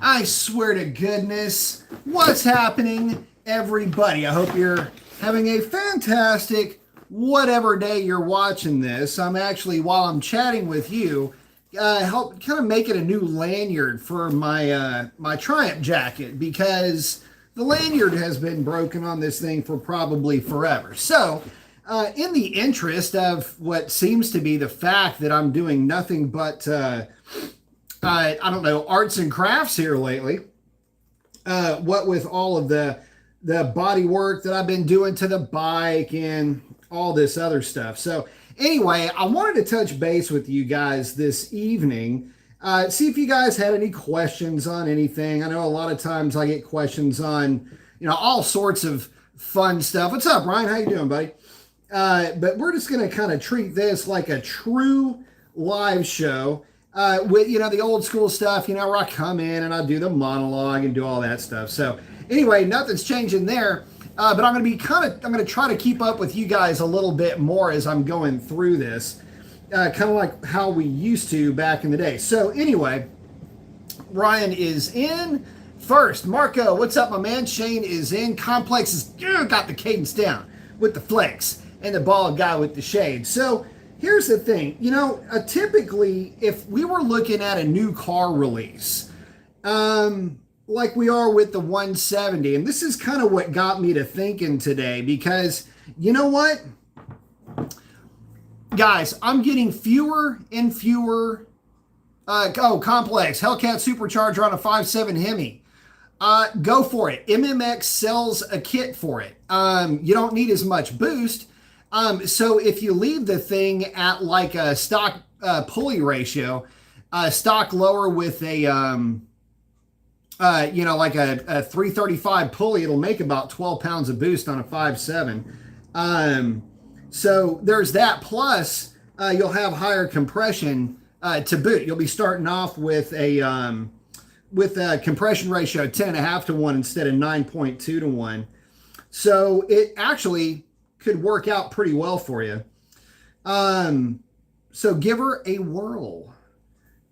I swear to goodness, what's happening, everybody? I hope you're having a fantastic whatever day you're watching this. I'm actually, while I'm chatting with you, help kind of make it a new lanyard for my Triumph jacket because the lanyard has been broken on this thing for probably forever. So, in the interest of what seems to be the fact that I'm doing nothing but I don't know, arts and crafts here lately. What with all of the body work that I've been doing to the bike and all this other stuff. So anyway, I wanted to touch base with you guys this evening. See if you guys had any questions on anything. I know a lot of times I get questions on, all sorts of fun stuff. What's up, Ryan? How you doing, buddy? But we're just going to kind of treat this like a true live show. With the old school stuff, where I come in and I do the monologue and do all that stuff. So anyway, nothing's changing there. But I'm going to try to keep up with you guys a little bit more as I'm going through this, kind of like how we used to back in the day. So anyway, Ryan is in first. Marco, what's up, my man? Shane is in. Complex has got the cadence down with the flex and the bald guy with the shade. So here's the thing, typically if we were looking at a new car release, like we are with the 170, and this is kind of what got me to thinking today, because you know what, guys, I'm getting fewer and fewer, Complex, Hellcat Supercharger on a 5.7 Hemi. Go for it. MMX sells a kit for it. You don't need as much boost. So if you leave the thing at like a stock pulley ratio, stock lower with a, like a 335 pulley, it'll make about 12 pounds of boost on a 5.7. So there's that. Plus, you'll have higher compression to boot. You'll be starting off with a compression ratio 10.5 to 1 instead of 9.2 to 1. So it actually could work out pretty well for you. So give her a whirl.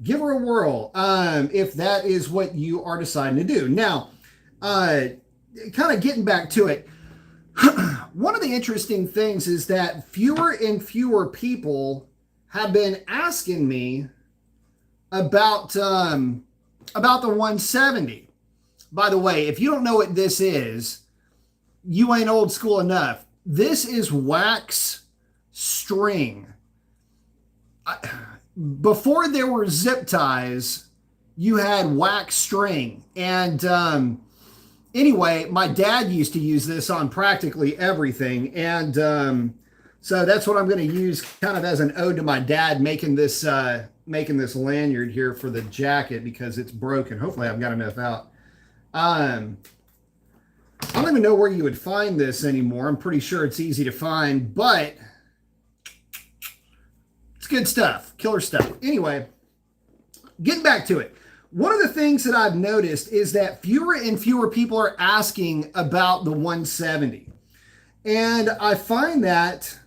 Give her a whirl if that is what you are deciding to do. Now, kind of getting back to it, one of the interesting things is that fewer and fewer people have been asking me about the 170. By the way, if you don't know what this is, you ain't old school enough. This is wax string. Before there were zip ties, you had wax string. And anyway, my dad used to use this on practically everything. And so that's what I'm going to use kind of as an ode to my dad making this lanyard here for the jacket because it's broken. Hopefully I've got enough out. I don't even know where you would find this anymore. I'm pretty sure it's easy to find, but it's good stuff, killer stuff. Anyway, getting back to it. One of the things that I've noticed is that fewer and fewer people are asking about the 170. And I find that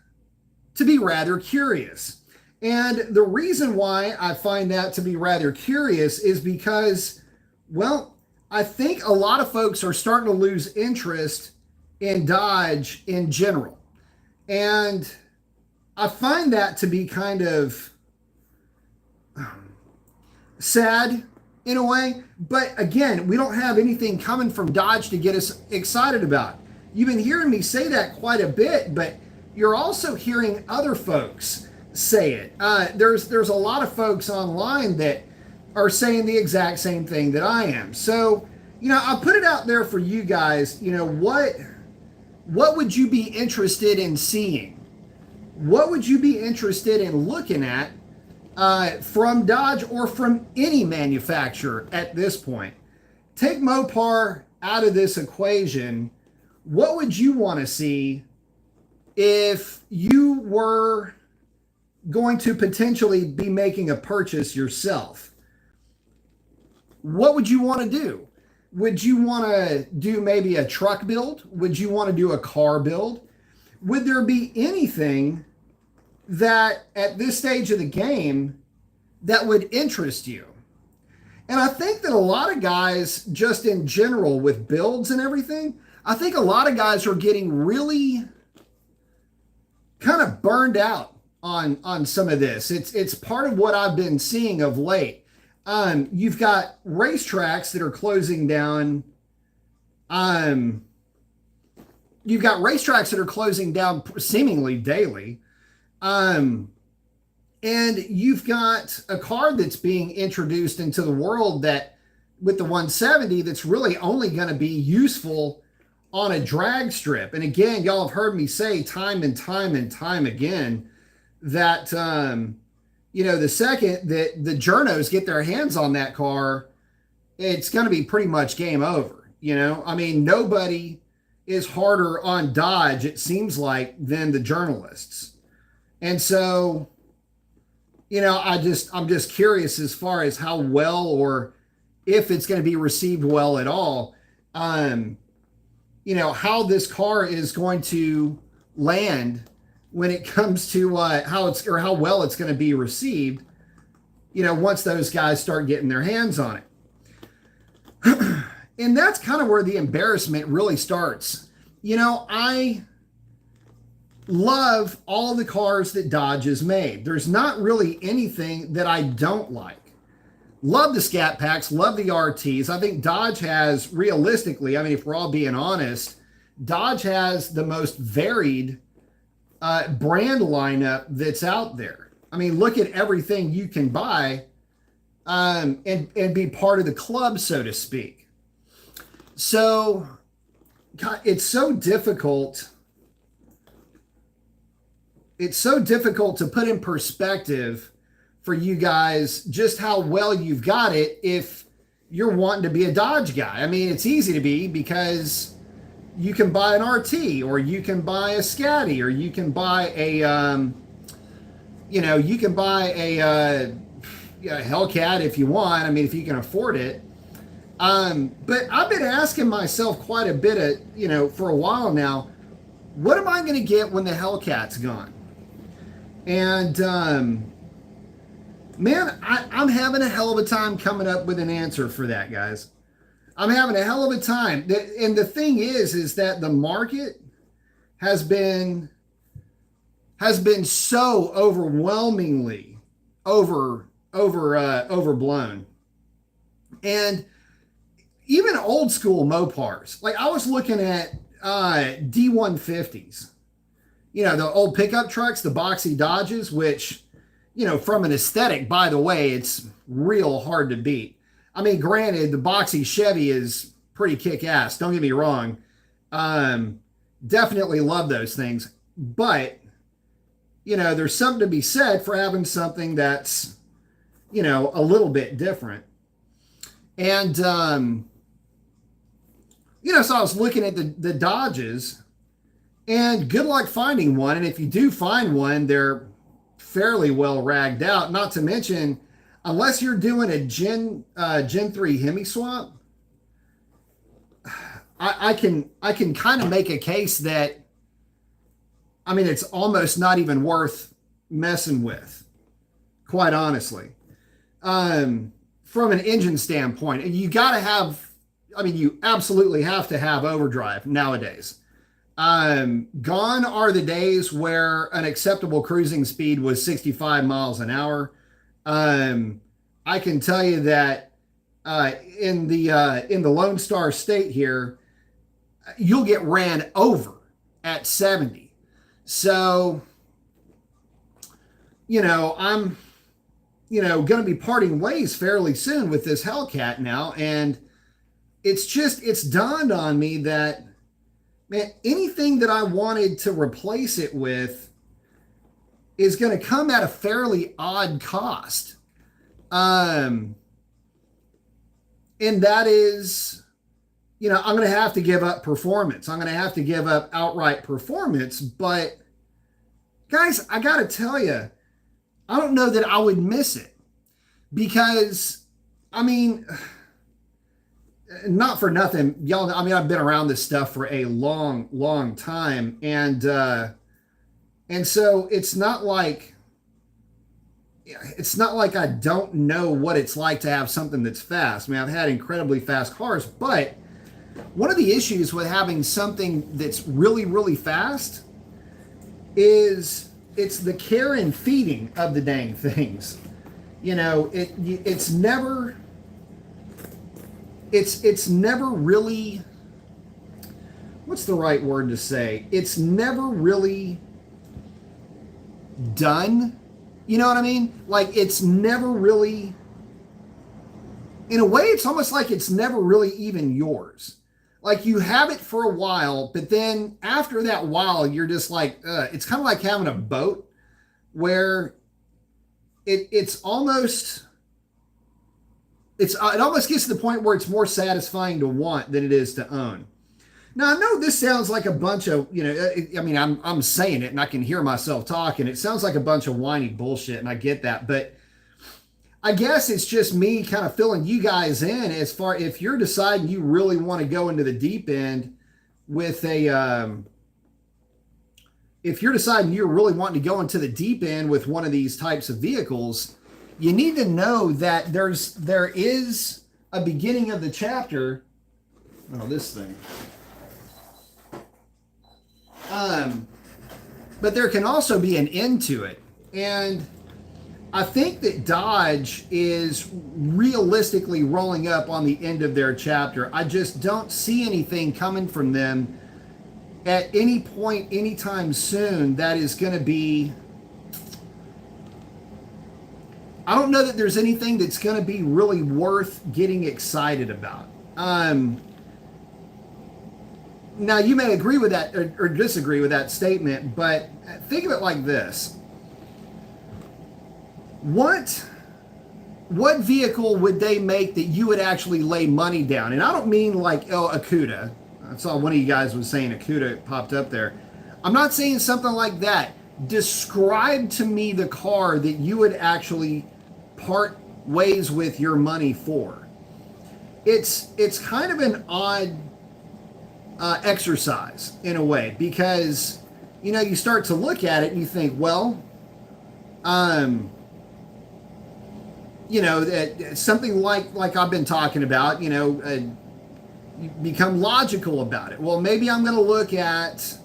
to be rather curious. And the reason why I find that to be rather curious is because, well, I think a lot of folks are starting to lose interest in Dodge in general. And I find that to be kind of sad in a way. But again, we don't have anything coming from Dodge to get us excited about. You've been hearing me say that quite a bit, but you're also hearing other folks say it. There's a lot of folks online that are saying the exact same thing that I am. So, I'll put it out there for you guys. What would you be interested in seeing? What would you be interested in looking at from Dodge or from any manufacturer at this point? Take Mopar out of this equation. What would you want to see if you were going to potentially be making a purchase yourself? What would you want to do? Would you want to do maybe a truck build? Would you want to do a car build? Would there be anything that at this stage of the game that would interest you? And I think that a lot of guys, just in general with builds and everything, I think a lot of guys are getting really kind of burned out on some of this. It's part of what I've been seeing of late. You've got racetracks that are closing down. You've got racetracks that are closing down seemingly daily. And you've got a car that's being introduced into the world that with the 170 that's really only going to be useful on a drag strip. And again, y'all have heard me say time and time and time again that, the second that the journos get their hands on that car, it's going to be pretty much game over. I mean, nobody is harder on Dodge, it seems like, than the journalists. And so, I'm just curious as far as how well, or if it's going to be received well at all, how this car is going to land when it comes to how well it's going to be received, once those guys start getting their hands on it. And that's kind of where the embarrassment really starts. I love all the cars that Dodge has made. There's not really anything that I don't like. Love the Scat Packs, love the RTs. I think Dodge has, realistically, I mean, if we're all being honest, Dodge has the most varied brand lineup that's out there. I mean, look at everything you can buy and be part of the club, so to speak. So, God, it's so difficult. It's so difficult to put in perspective for you guys just how well you've got it if you're wanting to be a Dodge guy. I mean, it's easy to be because you can buy an RT, or you can buy a Scatty, or you can buy a Hellcat if you want. I mean, if you can afford it. But I've been asking myself quite a bit for a while now, what am I going to get when the Hellcat's gone? And, man, I'm having a hell of a time coming up with an answer for that, guys. I'm having a hell of a time. And the thing is that the market has been so overwhelmingly overblown. And even old school Mopars, like I was looking at D150s, the old pickup trucks, the boxy Dodges, which, from an aesthetic, by the way, it's real hard to beat. I mean, granted, the boxy Chevy is pretty kick-ass. Don't get me wrong. Definitely love those things. But, there's something to be said for having something that's, a little bit different. And, so I was looking at the Dodges, and good luck finding one. And if you do find one, they're fairly well ragged out. Not to mention, unless you're doing a Gen 3 Hemi swap, I can kind of make a case that, I mean, it's almost not even worth messing with, quite honestly. From an engine standpoint, you got to have, I mean, you absolutely have to have overdrive nowadays. Gone are the days where an acceptable cruising speed was 65 miles an hour. I can tell you that in the Lone Star State here, you'll get ran over at 70. So, I'm, going to be parting ways fairly soon with this Hellcat now. And it's dawned on me that, man, anything that I wanted to replace it with is going to come at a fairly odd cost. And that is, I'm going to have to give up performance. I'm going to have to give up outright performance. But guys, I got to tell you, I don't know that I would miss it because, I mean, not for nothing, y'all. I mean, I've been around this stuff for a long, long time. And so it's not like it's not like I don't know what it's like to have something that's fast. I mean, I've had incredibly fast cars, but one of the issues with having something that's really, really fast is it's the care and feeding of the dang things. You know, it's never really, what's the right word to say? It's never really done. You know what I mean? Like, it's never really, in a way, it's almost like it's never really even yours. Like, you have it for a while, but then after that while, you're just like, it's kind of like having a boat where it almost gets to the point where it's more satisfying to want than it is to own. Now, I know this sounds like a bunch of, I mean, I'm saying it and I can hear myself talking. It sounds like a bunch of whiny bullshit, and I get that. But I guess it's just me kind of filling you guys in as far if you're deciding you really want to go into the deep end with if you're deciding you're really wanting to go into the deep end with one of these types of vehicles, you need to know that there is a beginning of the chapter. Oh, this thing. But there can also be an end to it. And I think that Dodge is realistically rolling up on the end of their chapter. I just don't see anything coming from them at any point, anytime soon, that is going to be... I don't know that there's anything that's going to be really worth getting excited about. Now, you may agree with that or disagree with that statement, but think of it like this. What vehicle would they make that you would actually lay money down? And I don't mean like, a CUDA. I saw one of you guys was saying a CUDA popped up there. I'm not saying something like that. Describe to me the car that you would actually part ways with your money for. It's kind of an odd exercise in a way, because you start to look at it and you think, well, something like I've been talking about, you become logical about it. Well, maybe I'm going to look at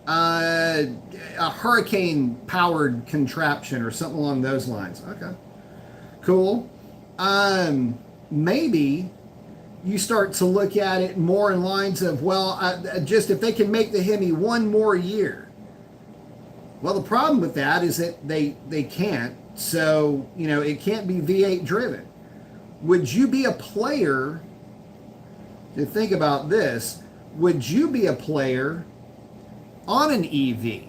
a hurricane powered contraption or something along those lines. Okay, cool. Maybe you start to look at it more in lines of, well, just if they can make the Hemi one more year. Well, the problem with that is that they can't. So, it can't be V8 driven. Would you be a player, to think about this, would you be a player on an EV?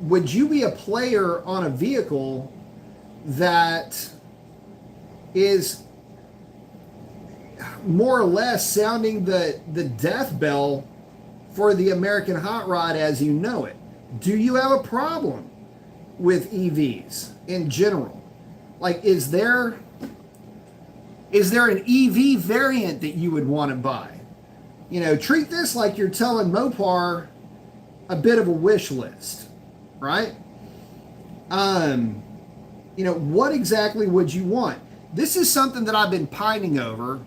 Would you be a player on a vehicle that is more or less sounding the death bell for the American hot rod as you know it? Do you have a problem with EVs in general? Like, is there an EV variant that you would want to buy? Treat this like you're telling Mopar a bit of a wish list, right? What exactly would you want? This is something that I've been pining over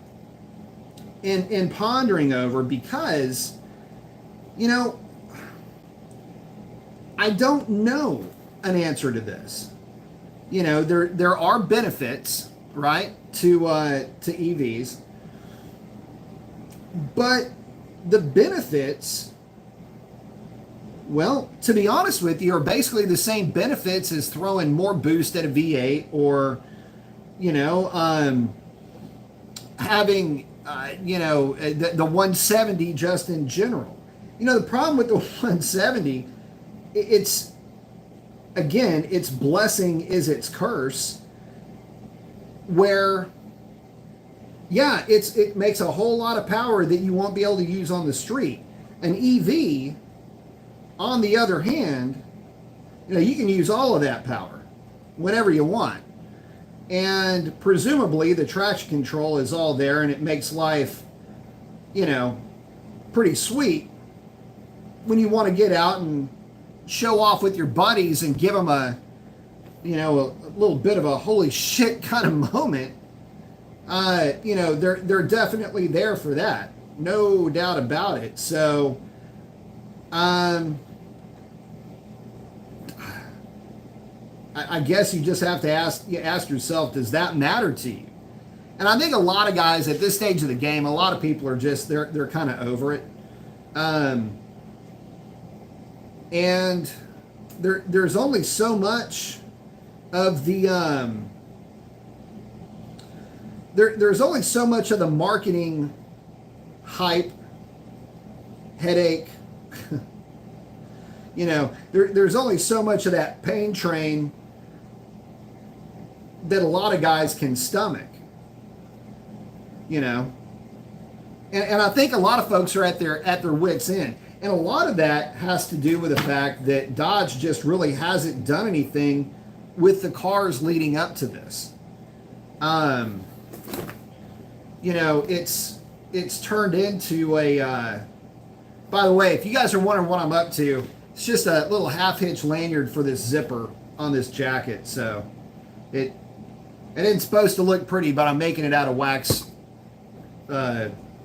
and pondering over, because, I don't know an answer to this. There are benefits, right, to EVs, but the benefits, well, to be honest with you, are basically the same benefits as throwing more boost at a V8 or, having, the 170 just in general. The problem with the 170, it's blessing is its curse, where, yeah, it makes a whole lot of power that you won't be able to use on the street. An EV, on the other hand, you can use all of that power whenever you want. And presumably the traction control is all there, and it makes life, pretty sweet when you want to get out and show off with your buddies and give them a you know, a little bit of a holy shit kind of moment, you know, they're definitely there for that. No doubt about it. So, I guess you just have to ask yourself, does that matter to you? And I think a lot of guys at this stage of the game, a lot of people are just, they're kind of over it. And there's only so much of the, there's only so much of the marketing hype, headache, you know, there's only so much of that pain train that a lot of guys can stomach, you know. And I think a lot of folks are at their wits' end. And a lot of that has to do with the fact that Dodge just really hasn't done anything with the cars leading up to this. You know, it's turned into a, by the way, if you guys are wondering what I'm up to, it's just a little half-hitch lanyard for this zipper on this jacket. So it isn't supposed to look pretty, but I'm making it out of waxed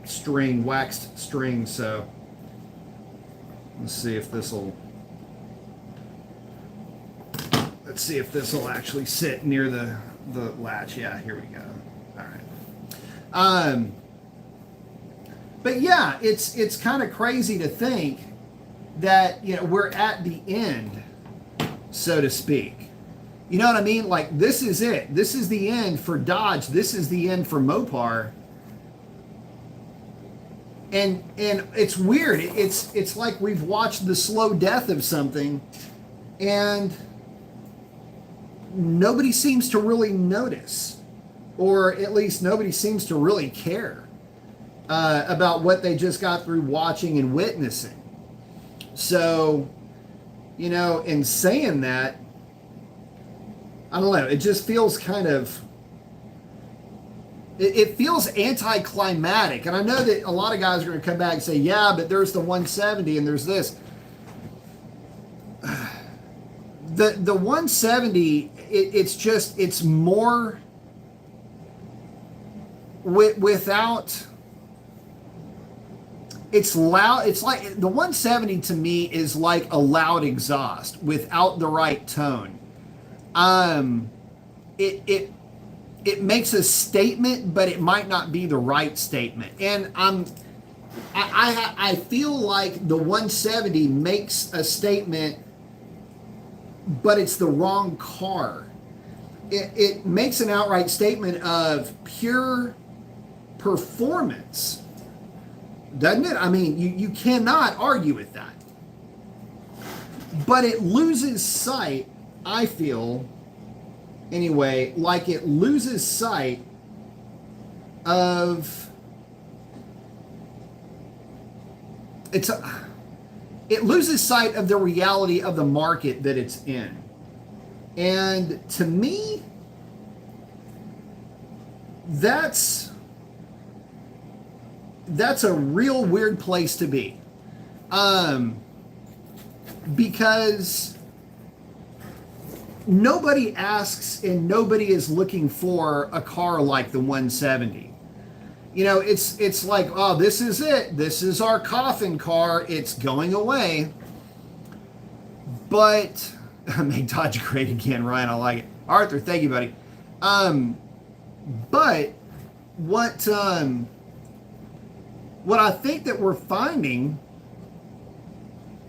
string. So let's see if this will actually sit near the latch. Yeah, here we go. All right. But yeah, it's kind of crazy to think that, you know, we're at the end, so to speak. You know what I mean? Like, this is it. This is the end for Dodge. This is the end for Mopar. And it's weird. It's like we've watched the slow death of something, and nobody seems to really notice, or at least nobody seems to really care about what they just got through watching and witnessing. So, you know, in saying that, I don't know, it just feels kind of, it feels anticlimactic. And I know that a lot of guys are going to come back and say, yeah, but there's the 170 and there's this. The 170, it's more without, it's loud. It's like the 170 to me is like a loud exhaust without the right tone. It makes a statement, but it might not be the right statement. And I feel like the 170 makes a statement, but it's the wrong car. It makes an outright statement of pure performance, doesn't it? I mean, you cannot argue with that. But it loses sight, I feel, anyway, like it loses sight of it loses sight of the reality of the market that it's in. And to me, that's a real weird place to be. Because nobody asks and nobody is looking for a car like the 170. You know, it's like, oh, this is it. This is our coffin car. It's going away. But make Dodge great again, Ryan. I like it. Arthur, thank you, buddy. But what I think that we're finding,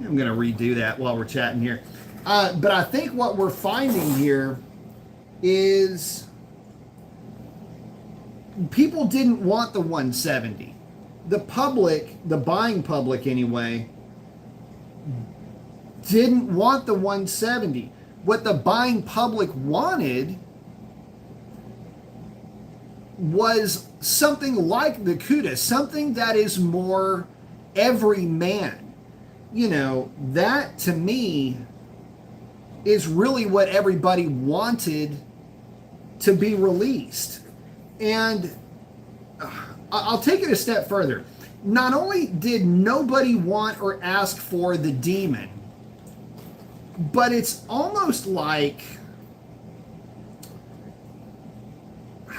I'm going to redo that while we're chatting here. But I think what we're finding here is people didn't want the 170. The public, the buying public anyway, didn't want the 170. What the buying public wanted was something like the CUDA, something that is more everyman. You know, that to me is really what everybody wanted to be released. And I'll take it a step further. Not only did nobody want or ask for the Demon, but it's almost like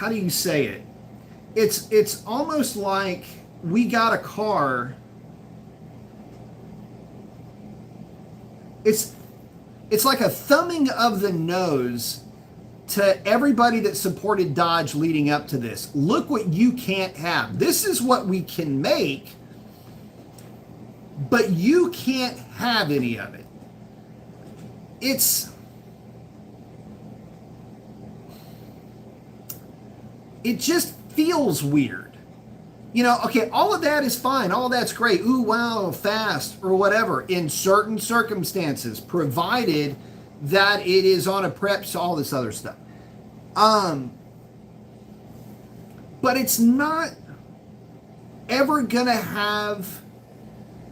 how do you say it? It's almost like we got a car. It's like a thumbing of the nose to everybody that supported Dodge leading up to this. Look what you can't have. This is what we can make, but you can't have any of it. It just feels weird. You know, okay, all of that is fine. All of that's great. Ooh, wow, fast or whatever in certain circumstances, provided that it is on a prep, so all this other stuff. But it's not ever gonna have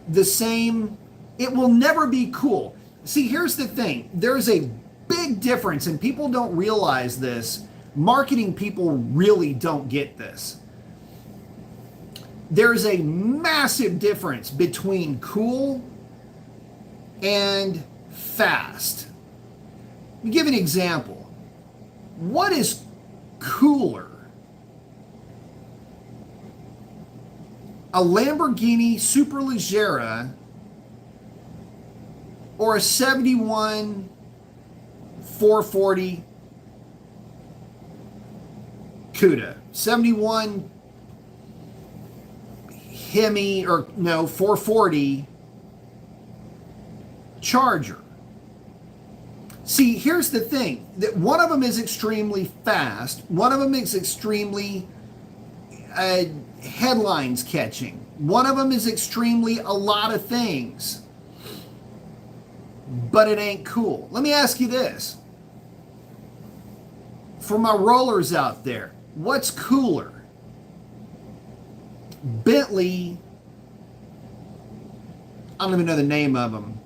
the same, it will never be cool. See, here's the thing. There's a big difference, and people don't realize this. Marketing people really don't get this. There's a massive difference between cool and fast. Let me give an example. What is cooler? A Lamborghini Superleggera or a 71 440 Cuda? 71 Hemi, or no, 440 Charger. See, here's the thing, that one of them is extremely fast, one of them is extremely headlines catching, one of them is extremely a lot of things, but it ain't cool. Let me ask you this, for my rollers out there, what's cooler? Bentley, I don't even know the name of them,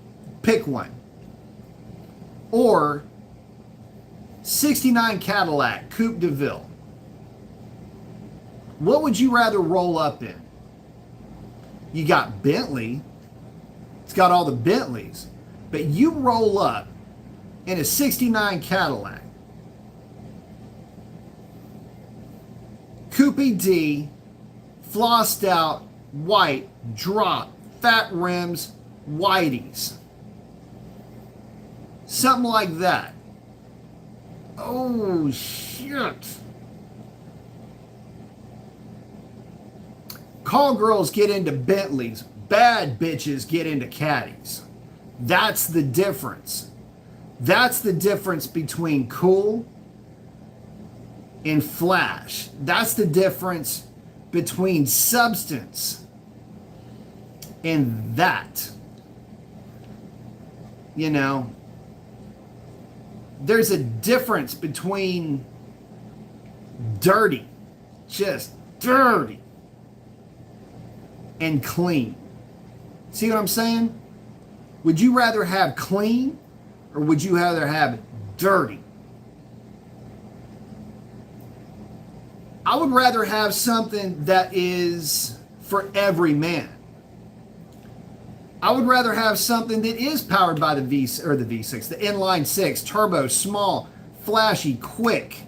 pick one, or 69 Cadillac Coupe de Ville? What would you rather roll up in? You got Bentley, it's got all the Bentleys, but you roll up in a 69 Cadillac Coupe D, flossed out, white, drop, fat rims, whiteys. Something like that. Oh, shit. Call girls get into Bentleys. Bad bitches get into caddies. That's the difference. That's the difference between cool and flash. That's the difference between substance and that. You know, there's a difference between dirty, just dirty, and clean. See what I'm saying? Would you rather have clean or would you rather have dirty? I would rather have something that is for every man. I would rather have something that is powered by the V6, the inline six, turbo, small, flashy, quick,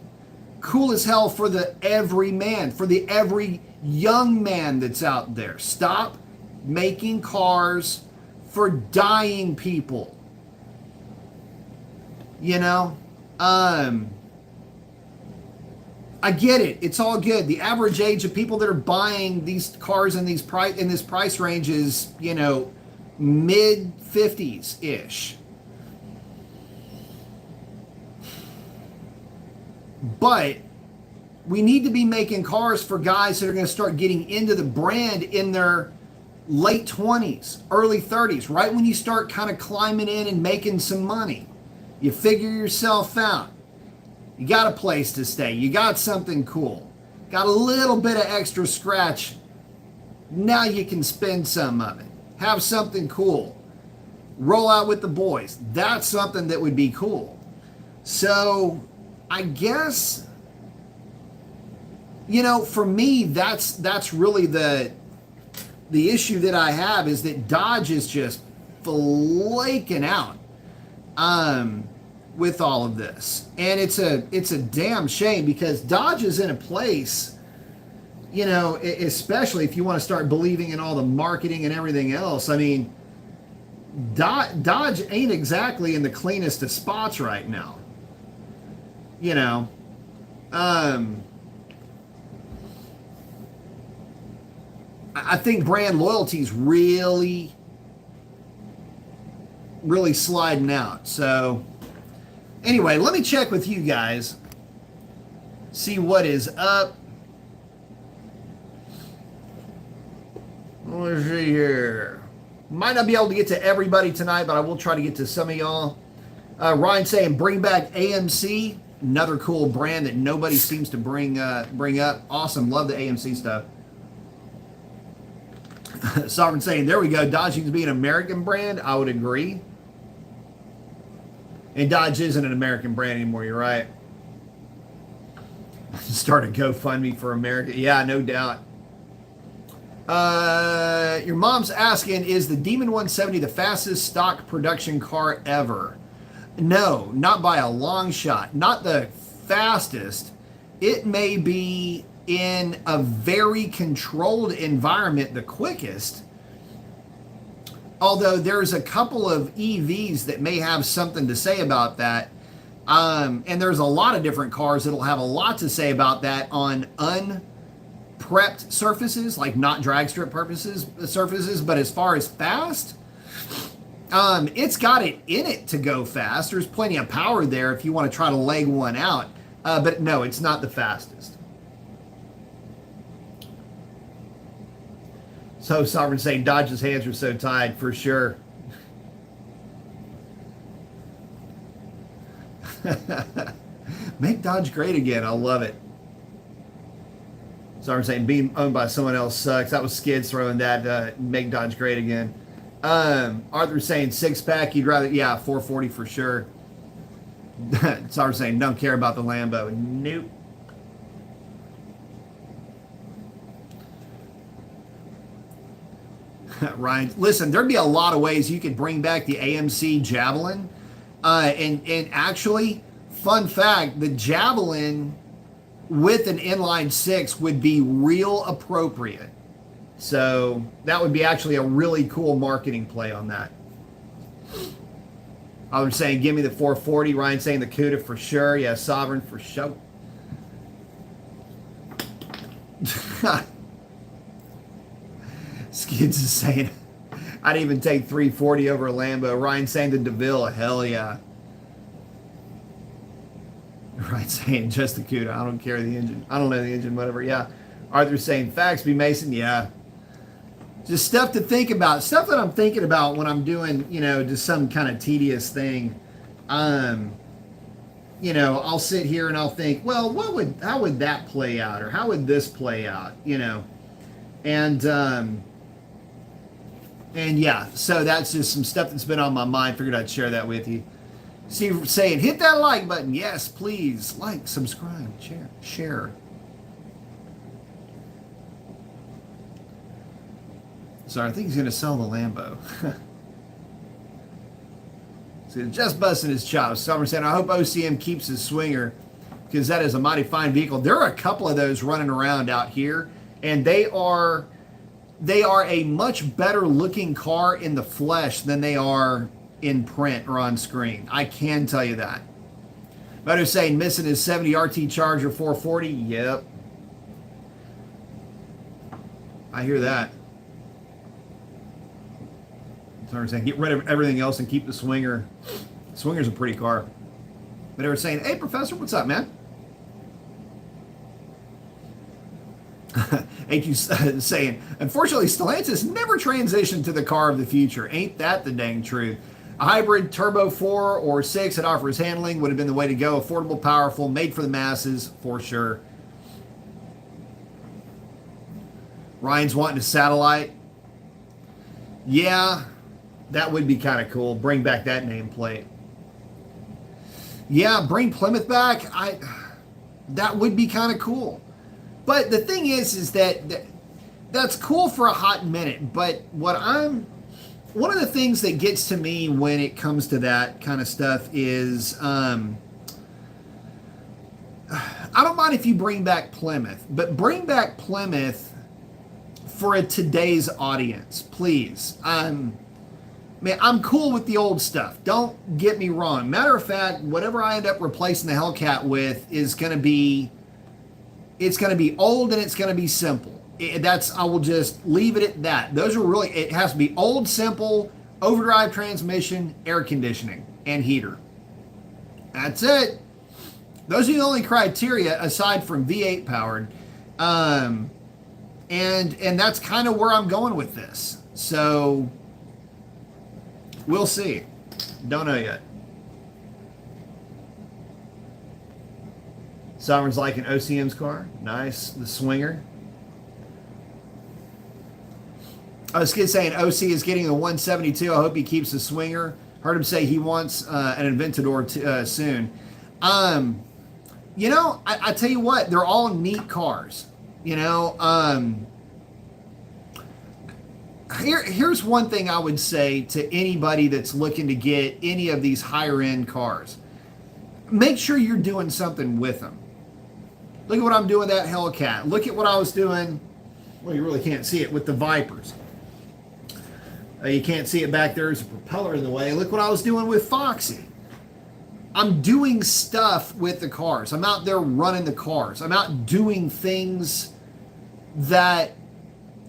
cool as hell for the every man, for the every young man that's out there. Stop making cars for dying people. You know, I get it. It's all good. The average age of people that are buying these cars in this price range is, you know, mid 50s ish. But we need to be making cars for guys that are going to start getting into the brand in their late 20s, early 30s, right when you start kind of climbing in and making some money. You figure yourself out. You got a place to stay. You got something cool. Got a little bit of extra scratch. Now you can spend some of it. Have something cool. Roll out with the boys. That's something that would be cool. So I guess, you know, for me, that's really the issue that I have, is that Dodge is just flaking out. with all of this. And it's a damn shame because Dodge is in a place, you know, especially if you want to start believing in all the marketing and everything else. I mean, Dodge ain't exactly in the cleanest of spots right now. You know, I think brand loyalty is really sliding out. So anyway, let me check with you guys, see what is up. Let's see here. Might not be able to get to everybody tonight, but I will try to get to some of y'all. Ryan saying bring back AMC, another cool brand that nobody seems to bring up. Awesome, love the AMC stuff. Sovereign saying there we go. Dodge seems to be an American brand. I would agree. And Dodge isn't an American brand anymore. You're right. Start a GoFundMe for America. Yeah, no doubt. Your mom's asking, is the Demon 170 the fastest stock production car ever? No, not by a long shot. Not the fastest. It may be in a very controlled environment the quickest. Although there's a couple of EVs that may have something to say about that. And there's a lot of different cars that'll have a lot to say about that on unprepped surfaces, like not drag strip surfaces. But as far as fast, it's got it in it to go fast. There's plenty of power there if you want to try to leg one out. But no, it's not the fastest. So Sovereign saying Dodge's hands are so tied for sure. Make Dodge great again. I love it. Sovereign saying being owned by someone else sucks. That was Skids throwing that make Dodge great again. Arthur's saying 6-pack. You'd rather, yeah, 440 for sure. Sovereign saying don't care about the Lambo. Nope. Ryan, listen, there'd be a lot of ways you could bring back the AMC Javelin. And actually, fun fact, the Javelin with an inline 6 would be real appropriate. So that would be actually a really cool marketing play on that. I was saying, give me the 440. Ryan saying the CUDA for sure. Yeah, Sovereign for sure. Skids is saying, I'd even take 340 over a Lambo. Ryan saying the DeVille, hell yeah. Ryan saying just the CUDA. I don't care the engine. I don't know the engine, whatever. Yeah. Arthur saying facts, B. Mason. Yeah. Just stuff to think about. Stuff that I'm thinking about when I'm doing, you know, just some kind of tedious thing. You know, I'll sit here and I'll think, well, how would that play out? Or how would this play out? You know? And yeah, so that's just some stuff that's been on my mind. Figured I'd share that with you. Steve saying, hit that like button. Yes, please. Like, subscribe, share. Sorry, I think he's going to sell the Lambo. So just busting his chops. Summer saying, I hope OCM keeps his swinger because that is a mighty fine vehicle. There are a couple of those running around out here, and they are a much better looking car in the flesh than they are in print or on screen. I can tell you that. Moto saying missing his 70 RT Charger 440. Yep. I hear that. So saying get rid of everything else and keep the Swinger. Swinger's a pretty car. But they were saying, hey, Professor, what's up, man? Ain't you saying, unfortunately, Stellantis never transitioned to the car of the future. Ain't that the dang truth? A hybrid turbo 4 or 6 that offers handling would have been the way to go. Affordable, powerful, made for the masses, for sure. Ryan's wanting a satellite. Yeah, that would be kind of cool. Bring back that nameplate. Yeah, bring Plymouth back. That would be kind of cool. But the thing is that that's cool for a hot minute. But what I'm one of the things that gets to me when it comes to that kind of stuff is I don't mind if you bring back Plymouth, but bring back Plymouth for today's audience, please. Man, I'm cool with the old stuff. Don't get me wrong. Matter of fact, whatever I end up replacing the Hellcat with is going to be, it's going to be old and it's going to be simple. I will just leave it at that. Those are really, it has to be old, simple, overdrive transmission, air conditioning, and heater. That's it. Those are the only criteria aside from V8 powered. And that's kind of where I'm going with this. So we'll see. Don't know yet. Sovereign's like an OCM's car. Nice. The Swinger. I was saying OC is getting a 172. I hope he keeps the Swinger. Heard him say he wants an Aventador soon. You know, I tell you what, they're all neat cars. You know, here's one thing I would say to anybody that's looking to get any of these higher end cars. Make sure you're doing something with them. Look at what I'm doing with that Hellcat. Look at what I was doing. Well, you really can't see it with the Vipers. You can't see it back there. There's a propeller in the way. Look what I was doing with Foxy. I'm doing stuff with the cars. I'm out there running the cars. I'm out doing things that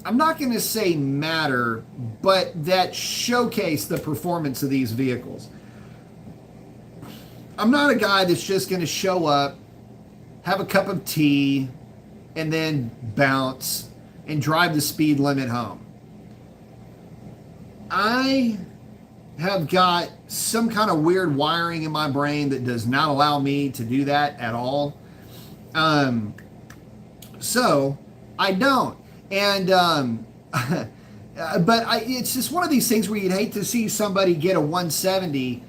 I'm not going to say matter, but that showcase the performance of these vehicles. I'm not a guy that's just going to show up, have a cup of tea, and then bounce and drive the speed limit home. I have got some kind of weird wiring in my brain that does not allow me to do that at all. So I don't. And, but it's just one of these things where you'd hate to see somebody get a 170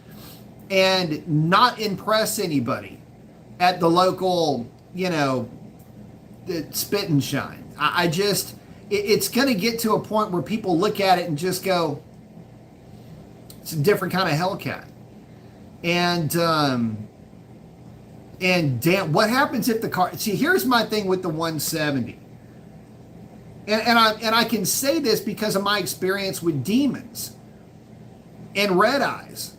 and not impress anybody at the local, you know, spit and shine. I just, it's going to get to a point where people look at it and just go, it's a different kind of Hellcat. And damn, what happens if the car, see, here's my thing with the 170. And I can say this because of my experience with Demons and Red Eyes.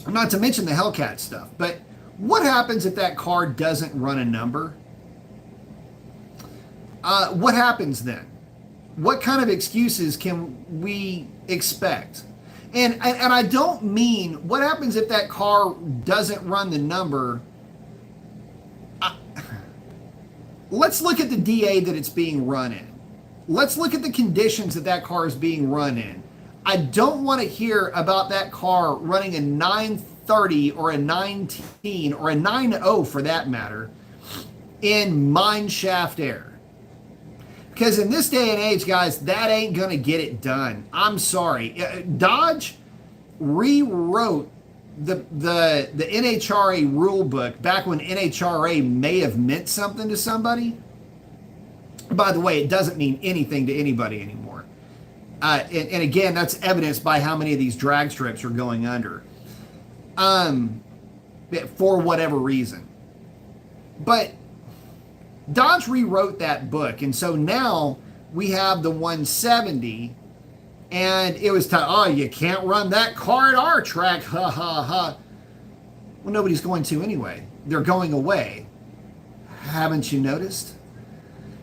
Not to mention the Hellcat stuff, but what happens if that car doesn't run a number? What happens then? What kind of excuses can we expect? And I don't mean what happens if that car doesn't run the number. Let's look at the DA that it's being run in. Let's look at the conditions that that car is being run in. I don't want to hear about that car running a 930 or a 910 or a 90 for that matter in mine shaft air. Because in this day and age, guys, that ain't going to get it done. I'm sorry. Dodge rewrote the NHRA rule book back when NHRA may have meant something to somebody. By the way, it doesn't mean anything to anybody anymore. And again, that's evidenced by how many of these drag strips are going under. For whatever reason. But Dodge rewrote that book, and so now we have the 170, and it was oh, you can't run that car at our track, ha ha ha. Well, nobody's going to anyway. They're going away. Haven't you noticed?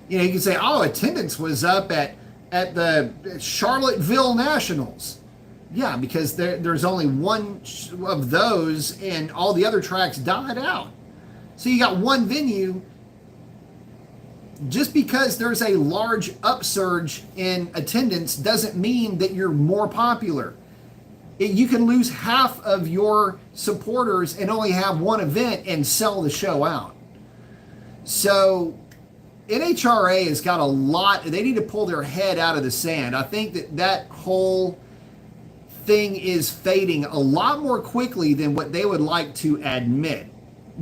You know, you can say, oh, attendance was up at the Charlottesville Nationals. Yeah, because there's only one of those, and all the other tracks died out. So you got one venue. Just because there's a large upsurge in attendance doesn't mean that you're more popular. You can lose half of your supporters and only have one event and sell the show out. So NHRA has got a lot. They need to pull their head out of the sand. I think that whole thing is fading a lot more quickly than what they would like to admit.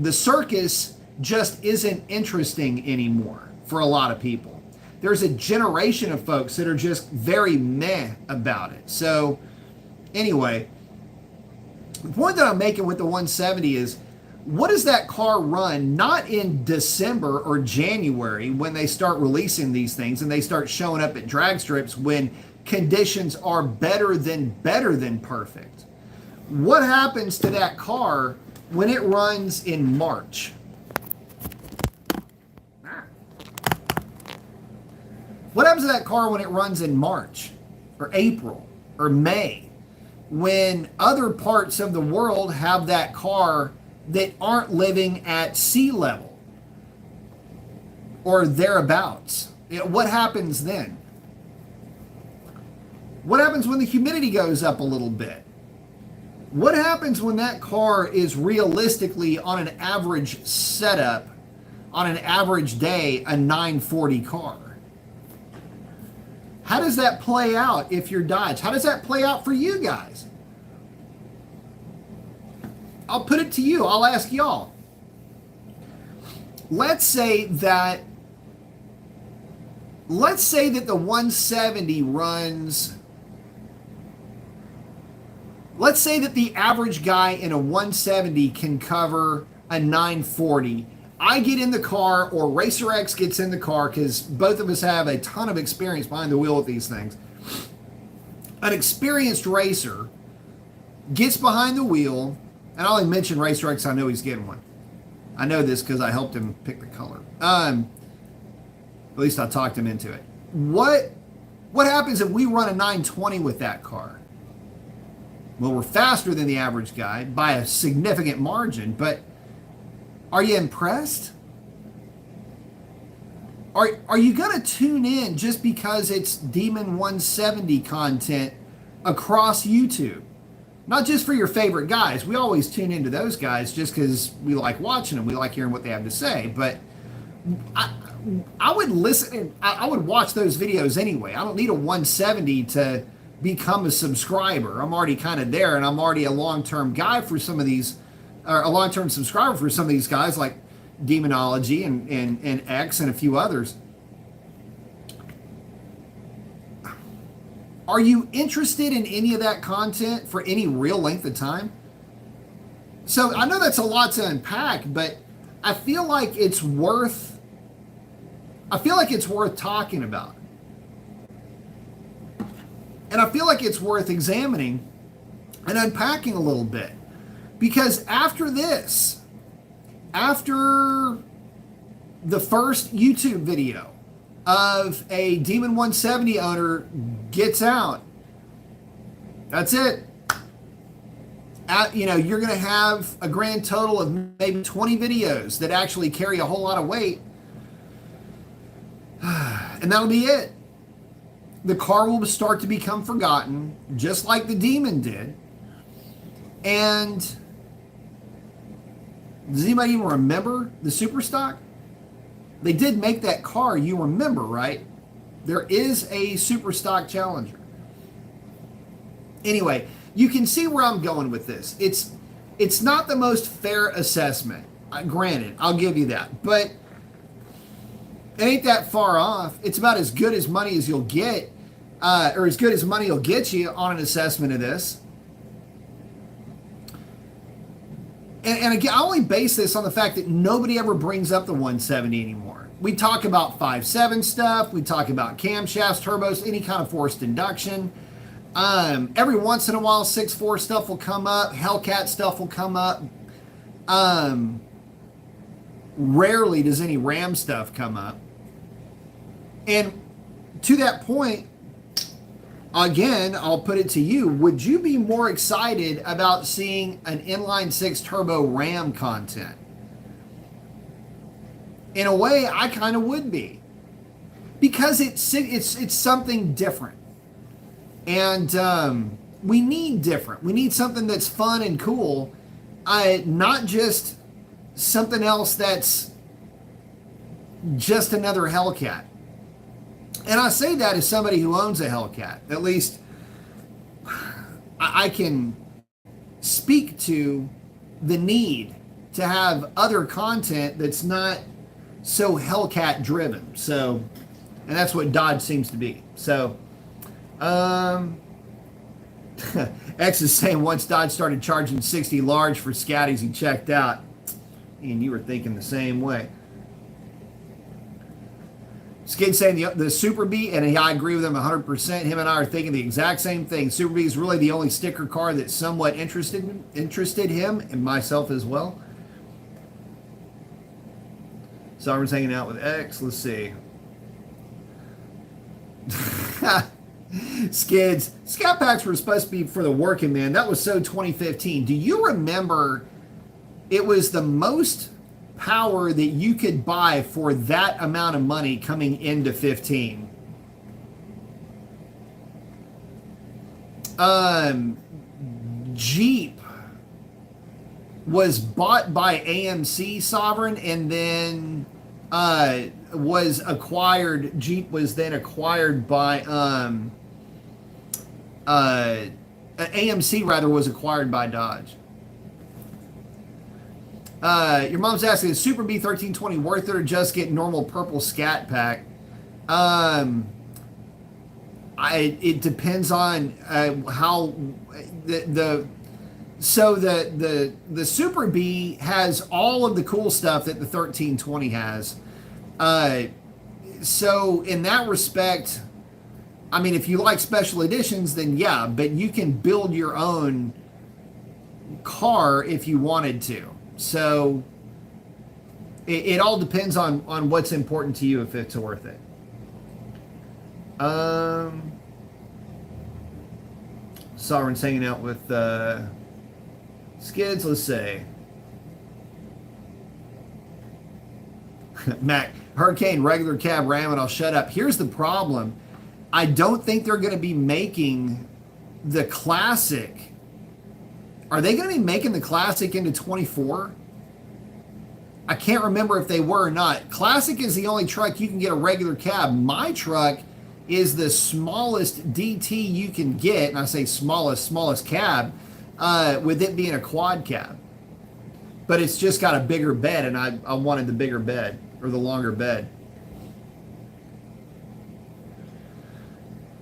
The circus just isn't interesting anymore for a lot of people. there's a generation of folks that are just very meh about it. So anyway, the point that I'm making with the 170 is, what does that car run? Not in December or January when they start releasing these things and they start showing up at drag strips when conditions are better than perfect. What happens to that car when it runs in March? What happens to that car when it runs in March or April or May, when other parts of the world have that car that aren't living at sea level or thereabouts? What happens then? What happens when the humidity goes up a little bit? What happens when that car is realistically on an average setup, on an average day, a 940 car? How does that play out if you're Dodge? How does that play out for you guys? I'll put it to you. I'll ask y'all. Let's say that the 170 runs. Let's say that the average guy in a 170 can cover a 940. I get in the car, or Racer X gets in the car, because both of us have a ton of experience behind the wheel with these things. An experienced racer gets behind the wheel, and I'll only mention Racer X, I know he's getting one. I know this because I helped him pick the color. At least I talked him into it. What happens if we run a 920 with that car? Well, we're faster than the average guy by a significant margin, but are you impressed? Are you going to tune in just because it's Demon 170 content across YouTube? Not just for your favorite guys. We always tune into those guys just because we like watching them. We like hearing what they have to say. But I would listen. I would watch those videos anyway. I don't need a 170 to become a subscriber. I'm already kind of there, and I'm already a long-term guy for some of these, or a long-term subscriber for some of these guys like Demonology and X and a few others. Are you interested in any of that content for any real length of time? So I know that's a lot to unpack, but I feel like it's worth talking about. And I feel like it's worth examining and unpacking a little bit. Because after this, after the first YouTube video of a Demon 170 owner gets out, that's it. You're going to have a grand total of maybe 20 videos that actually carry a whole lot of weight. And that'll be it. The car will start to become forgotten, just like the Demon did. And does anybody even remember the Superstock? They did make that car, you remember, right? There is a Superstock Challenger. Anyway, you can see where I'm going with this. It's not the most fair assessment. Granted, I'll give you that. But it ain't that far off. It's about as good as money as you'll get, or as good as money will get you on an assessment of this. And again, I only base this on the fact that nobody ever brings up the 170 anymore. We talk about 5.7 stuff. We talk about camshafts, turbos, any kind of forced induction. Every once in a while, 6.4 stuff will come up. Hellcat stuff will come up. Rarely does any Ram stuff come up. And to that point, again, I'll put it to you. Would you be more excited about seeing an inline 6 turbo Ram content? In a way, I kind of would be. Because it's something different. And we need different. We need something that's fun and cool. Not just something else that's just another Hellcat. And I say that as somebody who owns a Hellcat. At least I can speak to the need to have other content that's not so Hellcat driven. So And that's what Dodge seems to be. So, X is saying once Dodge started charging 60 large for Scatties, he checked out. And you were thinking the same way. Skid saying the Super Bee, and I agree with him 100%. Him and I are thinking the exact same thing. Super Bee is really the only sticker car that somewhat interested him and myself as well. So I was hanging out with X. Let's see. Skids. Scout packs were supposed to be for the working man. That was so 2015. Do you remember it was the most power that you could buy for that amount of money coming into 15? Jeep was bought by AMC Sovereign and then was acquired. Jeep was then acquired by AMC rather was acquired by Dodge. Your mom's asking, is Super B 1320 worth it or just get normal purple scat pack? It depends on how the Super B has all of the cool stuff that the 1320 has. So in that respect, I mean, if you like special editions, then yeah, but you can build your own car if you wanted to. So it all depends on what's important to you, if it's worth it. Sovereign's hanging out with Skids, let's say. Mac, Hurricane, regular cab Ram, and I'll shut up. Here's the problem. I don't think they're going to be making the Classic. Are they going to be making the Classic into 24? I can't remember if they were or not. Classic is the only truck you can get a regular cab. My truck is the smallest DT you can get, and I say smallest cab, with it being a quad cab. But it's just got a bigger bed, and I wanted the bigger bed, or the longer bed.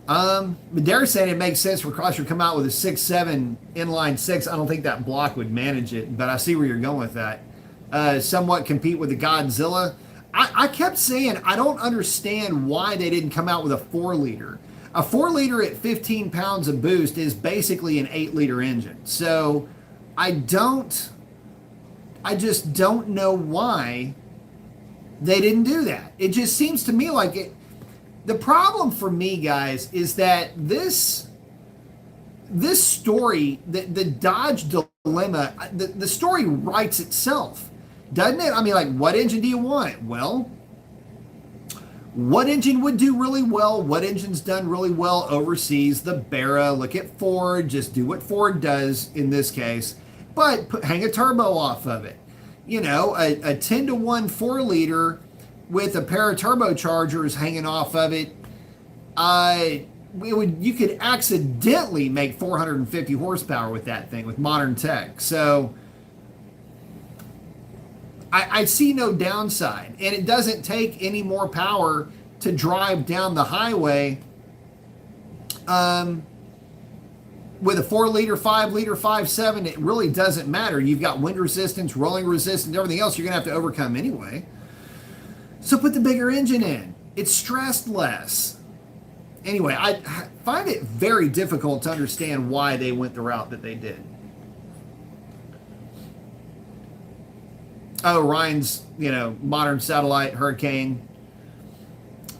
But Derek's saying it makes sense for Crosser to come out with a 6.7 inline 6. I don't think that block would manage it, but I see where you're going with that. Somewhat compete with the Godzilla. I kept saying I don't understand why they didn't come out with a 4-liter. A 4-liter at 15 pounds of boost is basically an 8-liter engine. So I just don't know why they didn't do that. It just seems to me like it. The problem for me, guys, is that this story, the Dodge dilemma, the story writes itself, doesn't it? I mean, like, what engine do you want? Well, what engine would do really well? What engine's done really well overseas? The Barra. Look at Ford. Just do what Ford does in this case, but hang a turbo off of it. You know, a 10-to-1 4-liter with a pair of turbochargers hanging off of it. You could accidentally make 450 horsepower with that thing with modern tech. So I see no downside, and it doesn't take any more power to drive down the highway with a 4-liter, 5-liter, 5.7. It really doesn't matter. You've got wind resistance, rolling resistance, everything else you're going to have to overcome anyway. So put the bigger engine in. It's stressed less. Anyway, I find it very difficult to understand why they went the route that they did. Oh, Ryan's, modern satellite Hurricane.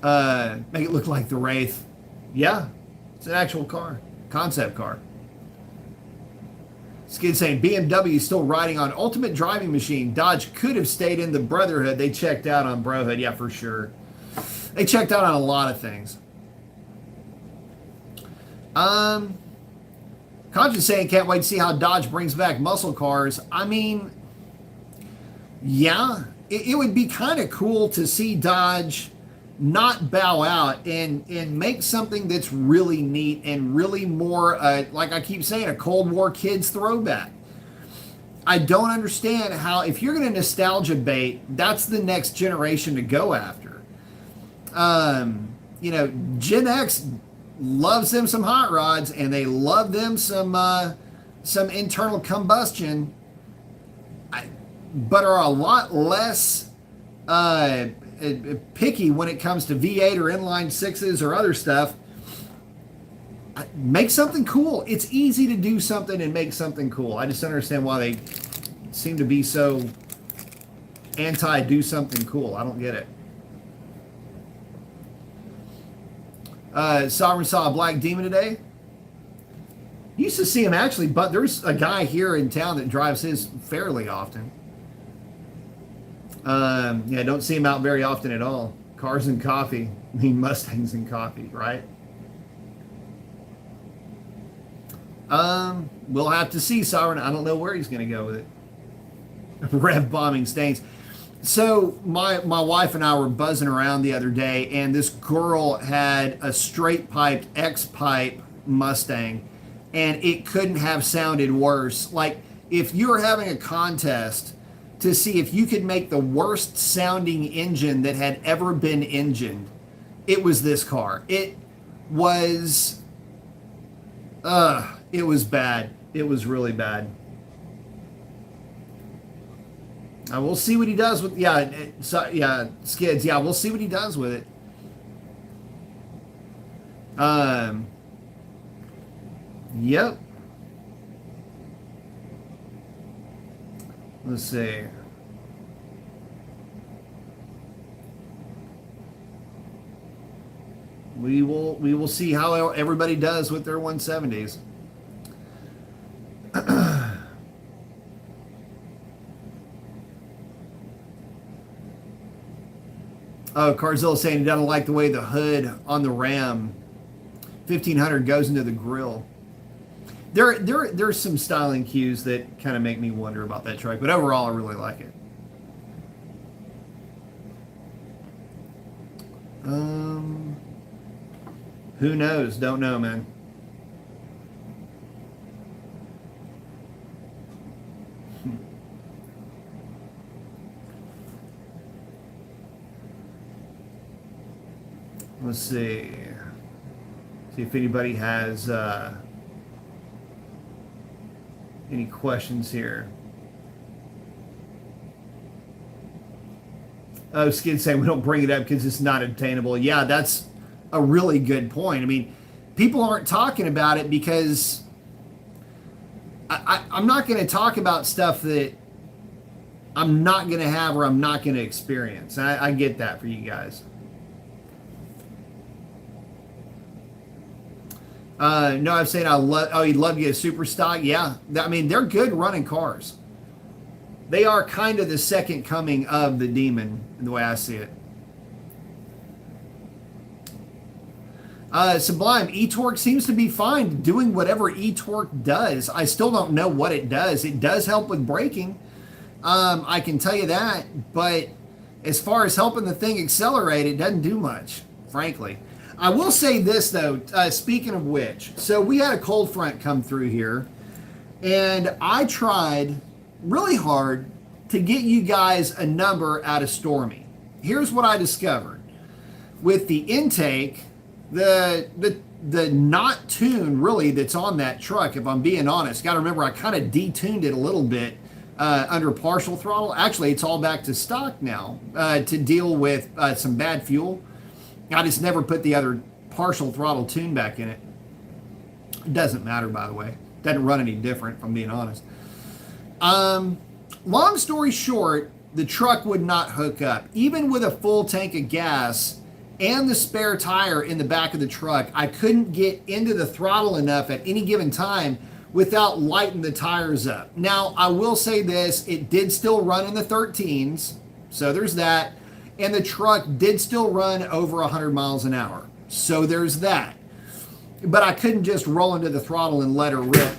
Make it look like the Wraith. Yeah, it's an actual car. Concept car. Skid saying BMW is still riding on ultimate driving machine. Dodge could have stayed in the Brotherhood. They checked out on Brohood. Yeah, for sure. They checked out on a lot of things. Conscious saying can't wait to see how Dodge brings back muscle cars. I mean, yeah, it would be kind of cool to see Dodge not bow out and make something that's really neat and really more, like I keep saying, a Cold War kids throwback. I don't understand how, if you're going to nostalgia bait, that's the next generation to go after. You know, Gen X loves them some hot rods, and they love them some internal combustion, but are a lot less picky when it comes to V8 or inline sixes or other stuff. Make something cool. It's easy to do something and make something cool. I just don't understand why they seem to be so anti-do something cool. I don't get it. Sovereign saw a black demon today. Used to see him actually, but there's a guy here in town that drives his fairly often. Yeah, don't see him out very often at all. Cars and coffee. I mean, Mustangs and coffee, right? We'll have to see, Sovereign. I don't know where he's going to go with it. Rev bombing stains. So my wife and I were buzzing around the other day, and this girl had a straight piped X-pipe Mustang, and it couldn't have sounded worse. Like, if you were having a contest to see if you could make the worst sounding engine that had ever been engined, it was this car. It was bad. It was really bad. We'll see what he does with, Skids. Yeah, we'll see what he does with it. Yep. Let's see. We will see how everybody does with their 170s. Oh, Carzilla saying he doesn't like the way the hood on the Ram 1500 goes into the grill. There's some styling cues that kind of make me wonder about that truck, but overall I really like it. Who knows? Don't know, man. Let's see. See if anybody has any questions here. Oh, Skid saying we don't bring it up because it's not obtainable. Yeah, that's a really good point. I mean, people aren't talking about it because I'm not going to talk about stuff that I'm not going to have or I'm not going to experience. I get that for you guys. No, I'm saying you'd love to get a super stock. Yeah, I mean, they're good running cars. They are kind of the second coming of the Demon, the way I see it. Sublime, eTorque seems to be fine doing whatever eTorque does. I still don't know what it does. It does help with braking. I can tell you that. But as far as helping the thing accelerate, it doesn't do much, frankly. I will say this, though, speaking of which. So we had a cold front come through here. And I tried really hard to get you guys a number out of Stormy. Here's what I discovered. With the intake, the not tune really that's on that truck, if I'm being honest, got to remember I kind of detuned it a little bit under partial throttle. Actually, it's all back to stock now to deal with some bad fuel. I just never put the other partial throttle tune back in it. It doesn't matter, by the way. Doesn't run any different, if I'm being honest. Long story short, the truck would not hook up. Even with a full tank of gas and the spare tire in the back of the truck, I couldn't get into the throttle enough at any given time without lighting the tires up. Now, I will say this, it did still run in the 13s, so there's that, and the truck did still run over 100 miles an hour, so there's that. But I couldn't just roll into the throttle and let her rip.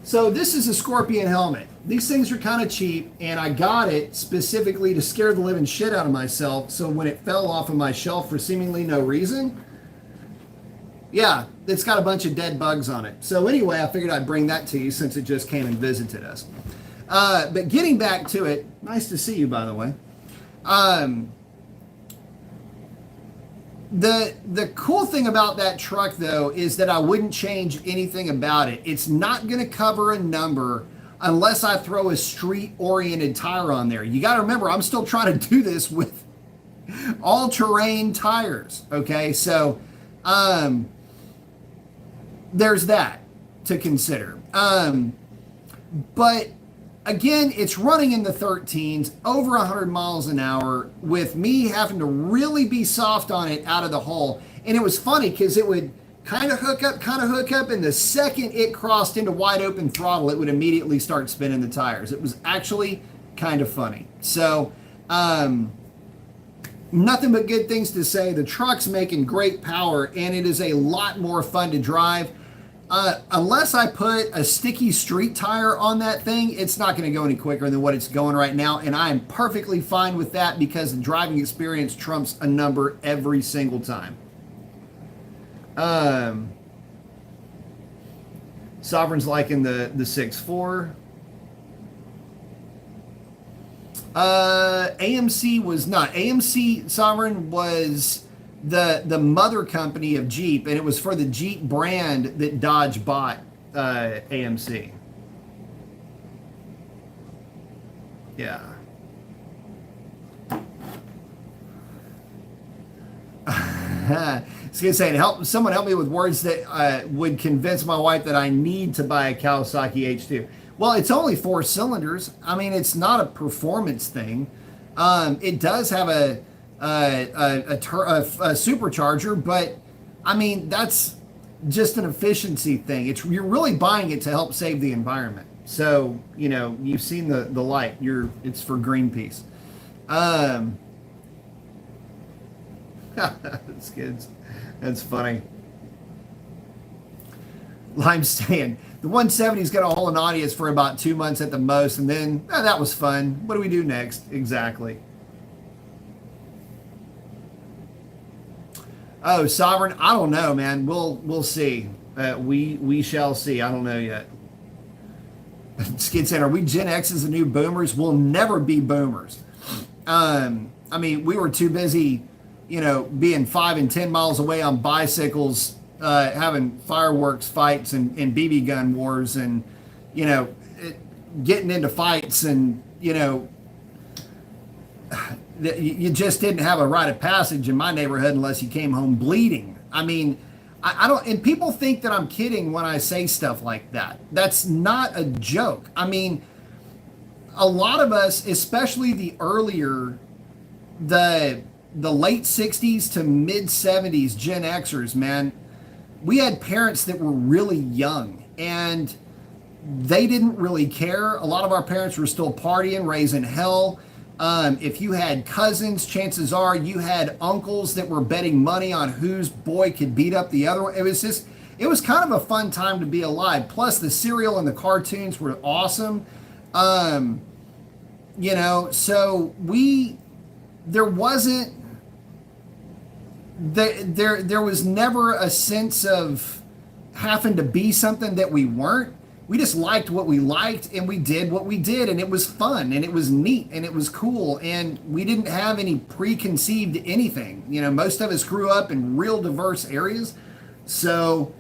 So this is a Scorpion helmet. These things are kind of cheap, and I got it specifically to scare the living shit out of myself, so when it fell off of my shelf for seemingly no reason, yeah, it's got a bunch of dead bugs on it. So anyway, I figured I'd bring that to you since it just came and visited us. But getting back to it, nice to see you, by the way. The cool thing about that truck though is that I wouldn't change anything about it. It's not going to cover a number unless I throw a street oriented tire on there. You got to remember, I'm still trying to do this with all terrain tires. Okay. So, there's that to consider. But again, it's running in the 13s, over 100 miles an hour, with me having to really be soft on it out of the hole. And it was funny because it would kind of hook up, and the second it crossed into wide open throttle, it would immediately start spinning the tires. It was actually kind of funny. So, nothing but good things to say. The truck's making great power, and it is a lot more fun to drive. Unless I put a sticky street tire on that thing, it's not going to go any quicker than what it's going right now. And I am perfectly fine with that because the driving experience trumps a number every single time. Sovereign's liking the 6.4. AMC was not. AMC Sovereign was the mother company of Jeep, and it was for the Jeep brand that Dodge bought AMC. Yeah. I was gonna say, someone help me with words that would convince my wife that I need to buy a Kawasaki H2. Well, it's only 4 cylinders. I mean, it's not a performance thing. It does have a supercharger, but I mean, that's just an efficiency thing. You're really buying it to help save the environment. So, you know, you've seen the light. It's for Greenpeace. That's good. That's funny. Lime saying the 170's got a hole in audience for about 2 months at the most, and then that was fun. What do we do next? Exactly. Oh, Sovereign, I don't know, man. We'll see. We shall see. I don't know yet. Skid saying, are we Gen X's the new boomers? We'll never be boomers. I mean, we were too busy, you know, being 5 and 10 miles away on bicycles, having fireworks fights and BB gun wars, and, you know, getting into fights, and, you know, you just didn't have a rite of passage in my neighborhood unless you came home bleeding. I mean, I don't, and people think that I'm kidding when I say stuff like that. That's not a joke. I mean, a lot of us, especially the late 60s to mid 70s Gen Xers, man, we had parents that were really young and they didn't really care. A lot of our parents were still partying, raising hell. If you had cousins, chances are you had uncles that were betting money on whose boy could beat up the other one. It was kind of a fun time to be alive. Plus the cereal and the cartoons were awesome. You know, so there was never a sense of having to be something that we weren't. We just liked what we liked, and we did what we did, and it was fun, and it was neat, and it was cool, and we didn't have any preconceived anything. You know, most of us grew up in real diverse areas, so,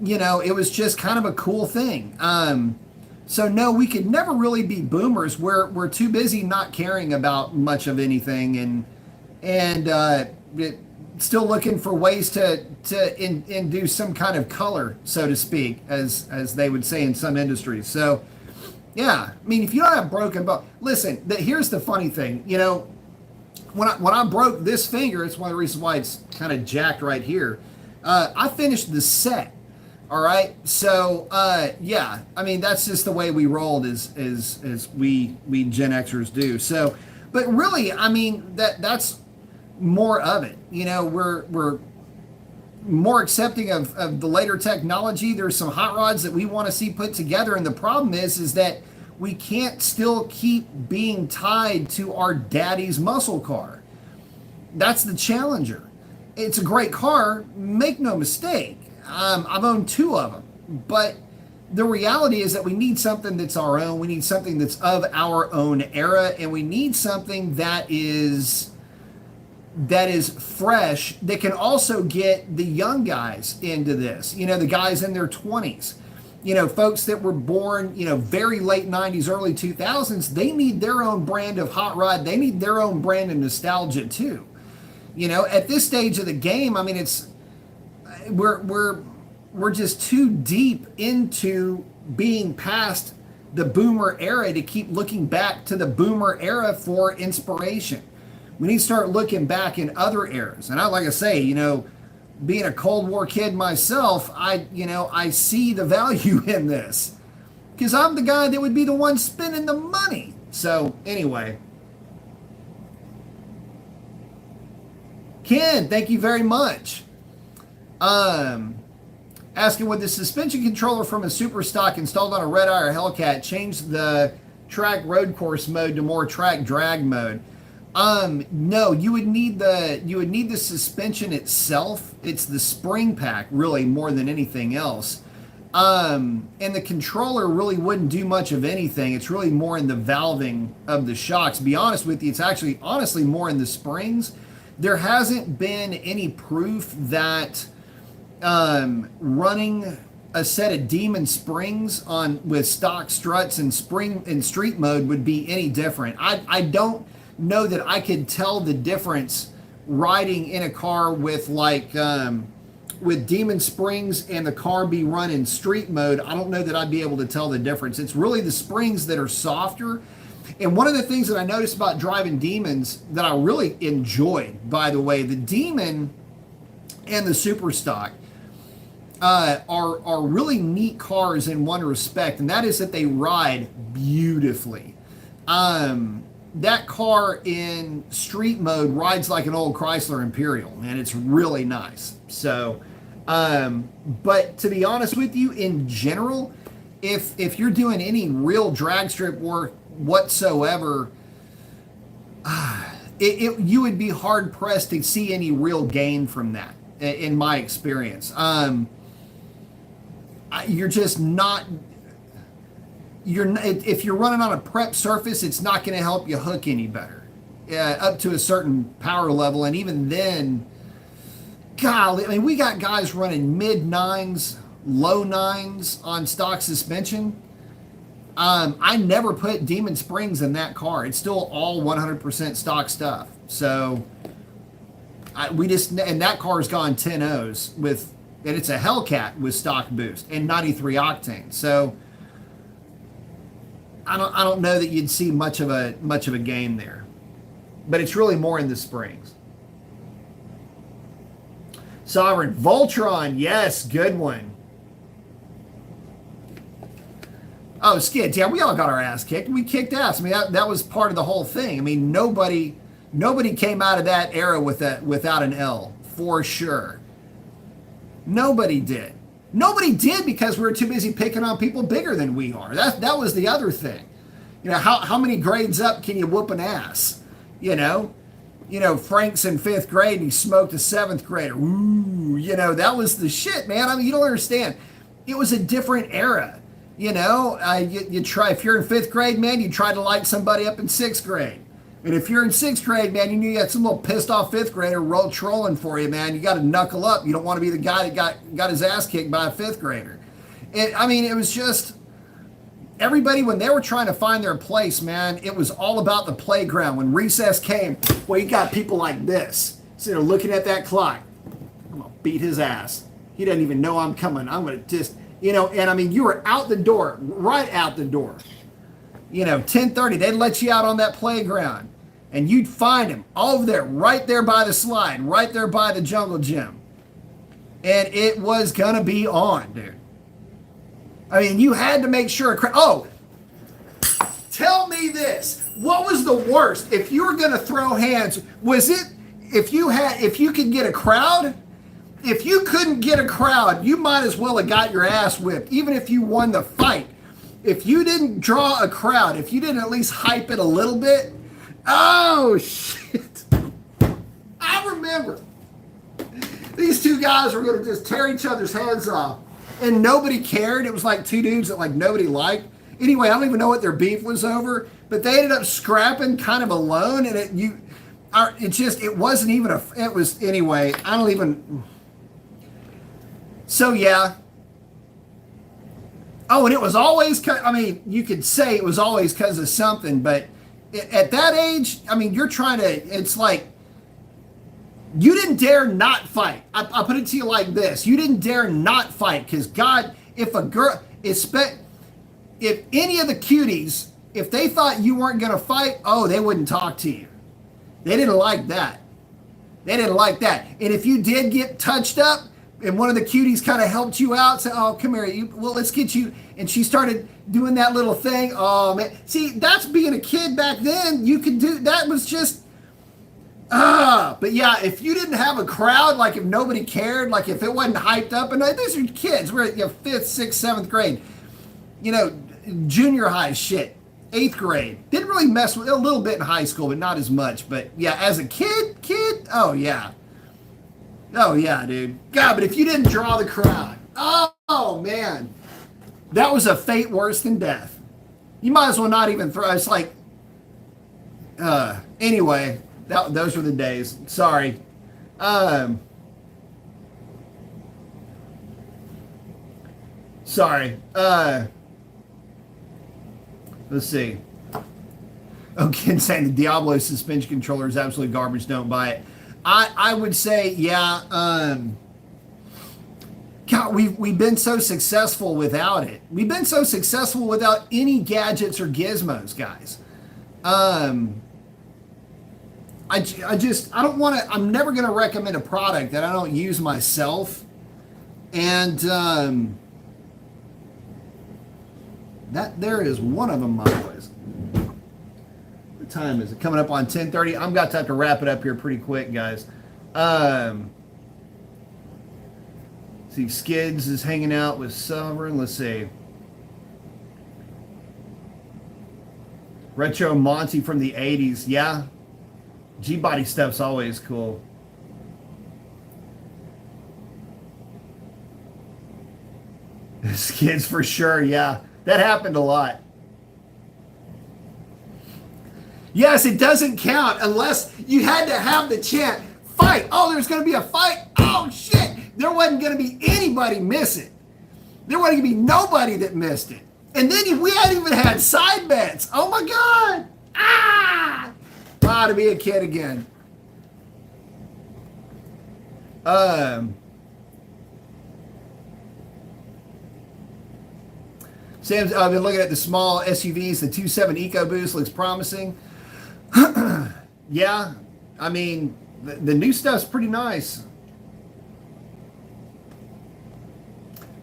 you know, it was just kind of a cool thing. So no, we could never really be boomers. We're too busy not caring about much of anything, and still looking for ways to induce some kind of color, so to speak, as they would say in some industries. So, yeah, I mean, if you don't have broken bone, listen. Here's the funny thing, you know, when I broke this finger, it's one of the reasons why it's kind of jacked right here. I finished the set. All right, so yeah, I mean, that's just the way we rolled as we Gen Xers do. So, but really, I mean, that's more of it. You know, we're more accepting of the later technology. There's some hot rods that we want to see put together, and the problem is that we can't still keep being tied to our daddy's muscle car. That's the Challenger. It's a great car, make no mistake. I've owned 2 of them, but the reality is that we need something that's our own. We need something that's of our own era, and we need something that is that is fresh that can also get the young guys into this, the guys in their 20s, folks that were born, very late 90s, early 2000s. They need their own brand of hot rod. They need their own brand of nostalgia too. At this stage of the game, I mean, we're just too deep into being past the boomer era to keep looking back to the boomer era for inspiration. We need to start looking back in other eras. And like I say, being a Cold War kid myself, I see the value in this because I'm the guy that would be the one spending the money. So anyway, Ken, thank you very much. Asking, would the suspension controller from a super stock installed on a Red Eye or Hellcat change the track road course mode to more track drag mode? No, you would need the suspension itself. It's the spring pack really more than anything else. And the controller really wouldn't do much of anything. It's really more in the valving of the shocks. To be honest with you, it's actually honestly more in the springs. There hasn't been any proof that running a set of Demon springs with stock struts and street mode would be any different. I don't know that I could tell the difference riding in a car with with Demon springs and the car be run in street mode. I don't know that I'd be able to tell the difference. It's really the springs that are softer. And one of the things that I noticed about driving Demons that I really enjoyed, by the way, the Demon and the Super Stock are really neat cars in one respect, and that is that they ride beautifully. That car in street mode rides like an old Chrysler Imperial, and it's really nice. So, but to be honest with you, in general, if you're doing any real drag strip work whatsoever, you would be hard pressed to see any real gain from that, in my experience. You're just not. If you're running on a prep surface, it's not going to help you hook any better, up to a certain power level, and even then, golly, I mean, we got guys running mid nines, low nines on stock suspension. I never put Demon springs in that car. It's still all 100% stock stuff. So and that car's gone 10-0s and it's a Hellcat with stock boost and 93 octane. So I don't know that you'd see much of a gain there, but it's really more in the springs. Sovereign Voltron, yes, good one. Oh, Skids, yeah, we all got our ass kicked. We kicked ass. I mean, that was part of the whole thing. I mean, nobody came out of that era without an L, for sure. Nobody did. Nobody did because we were too busy picking on people bigger than we are. That was the other thing. How many grades up can you whoop an ass? Frank's in 5th grade and he smoked a 7th grader. Ooh, that was the shit, man. I mean, you don't understand. It was a different era. You try, if you're in 5th grade, man, you try to light somebody up in 6th grade. And if you're in 6th grade, man, you knew you had some little pissed off 5th grader trolling for you, man. You got to knuckle up. You don't want to be the guy that got his ass kicked by a 5th grader. It was just, everybody, when they were trying to find their place, man, it was all about the playground. When recess came, well, you got people like this. So they're looking at that clock. I'm going to beat his ass. He doesn't even know I'm coming. I'm going to just, and I mean, you were out the door, right out the door. 10:30, they'd let you out on that playground. And you'd find him over there, right there by the slide, right there by the jungle gym. And it was going to be on, dude. I mean, you had to make sure. Tell me this. What was the worst? If you were going to throw hands, was it if you could get a crowd? If you couldn't get a crowd, you might as well have got your ass whipped, even if you won the fight. If you didn't draw a crowd, if you didn't at least hype it a little bit, oh, shit. I remember these two guys were going to just tear each other's heads off, and nobody cared. It was like two dudes that nobody liked. Anyway, I don't even know what their beef was over, but they ended up scrapping kind of alone, and it wasn't even it was, anyway, I don't even, so yeah. Oh, and it was always, I mean, you could say it was always because of something, but at that age, I mean, you're trying to, it's like, you didn't dare not fight. I'll put it to you like this. You didn't dare not fight because God, if a girl, if any of the cuties, if they thought you weren't going to fight, oh, they wouldn't talk to you. They didn't like that. They didn't like that. And if you did get touched up, and one of the cuties kind of helped you out, said, oh, come here, well, let's get you. And she started doing that little thing. Oh, man. See, that's being a kid back then. You could do, that was just, but yeah, if you didn't have a crowd, like if nobody cared, like if it wasn't hyped up, and these are kids, we're at 5th, 6th, 7th grade, junior high shit, 8th grade. Didn't really mess with it a little bit in high school, but not as much. But yeah, as a kid, oh yeah. Oh, yeah, dude. God, but if you didn't draw the crowd, oh, man, that was a fate worse than death. You might as well not even throw. It's like, anyway, those were the days. Sorry. Sorry. Let's see. Oh, Ken saying the Diablo suspension controller is absolutely garbage. Don't buy it. I would say, yeah, God, we've been so successful without it. We've been so successful without any gadgets or gizmos, guys. I don't want to, I'm never going to recommend a product that I don't use myself. And that there is one of them, my boys. Time is it? Coming up on 10:30. I'm got to have to wrap it up here pretty quick, guys. See, Skids is hanging out with Sovereign. Let's see. Retro Monty from the 80s. Yeah. G-body stuff's always cool. Skids for sure. Yeah. That happened a lot. Yes, it doesn't count unless you had to have the chant, fight. Oh, there's going to be a fight. Oh, shit. There wasn't going to be anybody miss it. There wasn't going to be nobody that missed it. And then we hadn't even had side bets. Oh, my God. To be a kid again. Sam's, I've been looking at the small SUVs. The 2.7 EcoBoost looks promising. Yeah, I mean, the new stuff's pretty nice.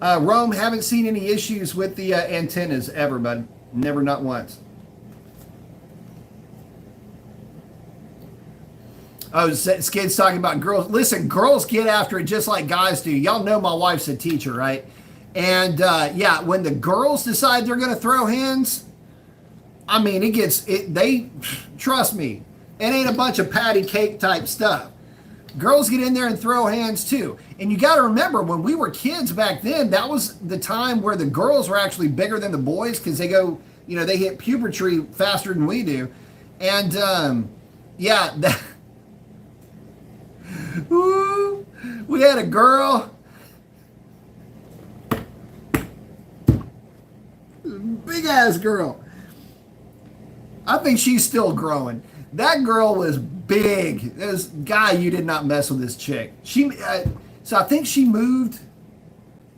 Rome, haven't seen any issues with the antennas ever, bud. Never, not once. Oh, Skid's talking about girls. Listen, girls get after it just like guys do. Y'all know my wife's a teacher, right? And yeah, when the girls decide they're going to throw hands, I mean, they trust me, it ain't a bunch of patty cake type stuff. Girls get in there and throw hands too. And you got to remember, when we were kids back then, that was the time where the girls were actually bigger than the boys because they go, they hit puberty faster than we do. And yeah, woo, we had a girl, big ass girl. I think she's still growing. That girl was big. This guy, you did not mess with this chick. So I think she moved.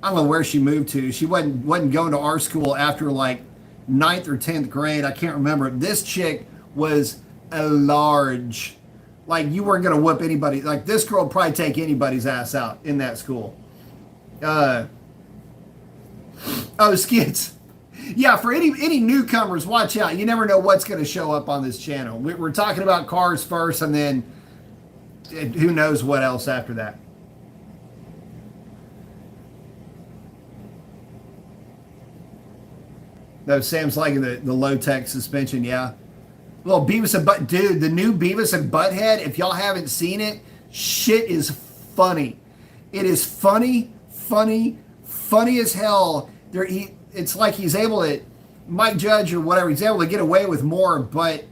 I don't know where she moved to. She wasn't going to our school after like 9th or 10th grade. I can't remember. This chick was a large. Like, you weren't going to whoop anybody. Like, this girl would probably take anybody's ass out in that school. Skids. Yeah, for any newcomers, watch out. You never know what's going to show up on this channel. We're talking about cars first, and then who knows what else after that. No, Sam's liking the low-tech suspension, yeah. Little Beavis and Butt, dude, the new Beavis and Butthead, if y'all haven't seen it, shit is funny. It is funny as hell. It's like he's able to, Mike Judge or whatever, he's able to get away with more, but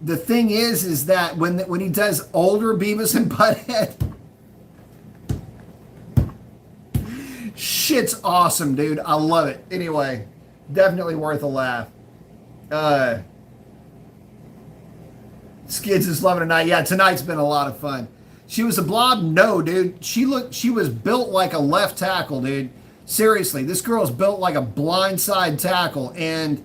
the thing is that when he does older Beavis and Butthead, shit's awesome, dude. I love it. Anyway, definitely worth a laugh. Skids is loving tonight. Yeah, tonight's been a lot of fun. She was a blob? No, dude. She was built like a left tackle, dude. Seriously, this girl's built like a blindside tackle, and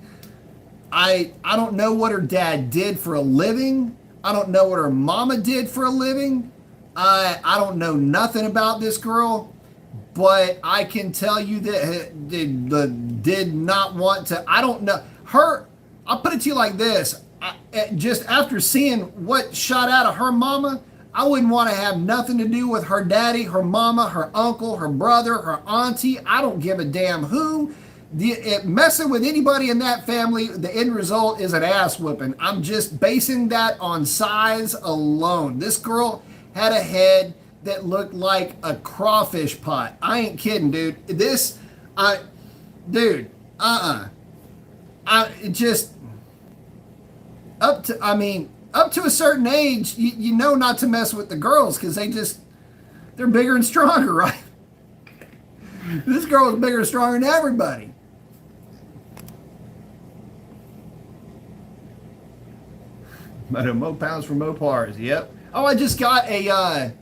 I don't know what her dad did for a living. I don't know what her mama did for a living. I don't know nothing about this girl, but I can tell you that did not want to. I don't know her. I'll put it to you like this: just after seeing what shot out of her mama, I wouldn't want to have nothing to do with her daddy, her mama, her uncle, her brother, her auntie. I don't give a damn who. Messing with anybody in that family, the end result is an ass whooping. I'm just basing that on size alone. This girl had a head that looked like a crawfish pot. I ain't kidding, dude. Up to a certain age, you know not to mess with the girls because they're bigger and stronger, right? This girl is bigger and stronger than everybody. Mo-pounds for Mopars, yep. Oh, I just got a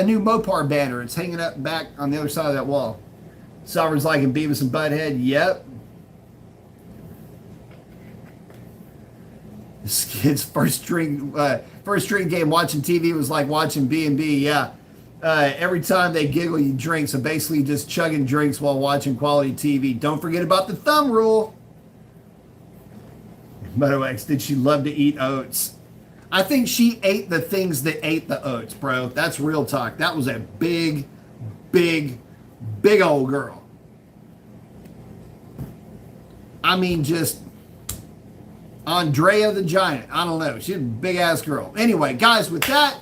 new Mopar banner. It's hanging up back on the other side of that wall. Sovereign's liking Beavis and Butthead, yep. This kid's first drink game watching TV was like watching B&B, yeah. Every time they giggle, you drink. So basically just chugging drinks while watching quality TV. Don't forget about the thumb rule. By the way, did she love to eat oats? I think she ate the things that ate the oats, bro. That's real talk. That was a big, big, big old girl. I mean, just Andrea the Giant. I don't know. She's a big ass girl. Anyway, guys, with that,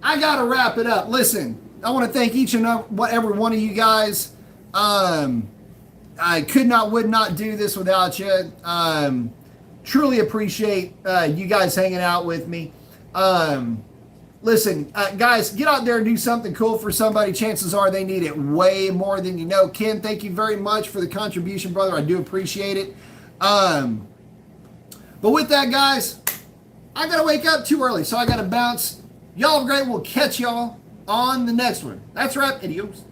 I gotta wrap it up. Listen, I want to thank each and every one of you guys. I would not do this without you. Truly appreciate you guys hanging out with me. Listen, guys, get out there and do something cool for somebody. Chances are they need it way more than you know. Ken, thank you very much for the contribution, brother. I do appreciate it. But with that, guys, I got to wake up too early, so I got to bounce. Y'all have great. We'll catch y'all on the next one. That's right, idiots.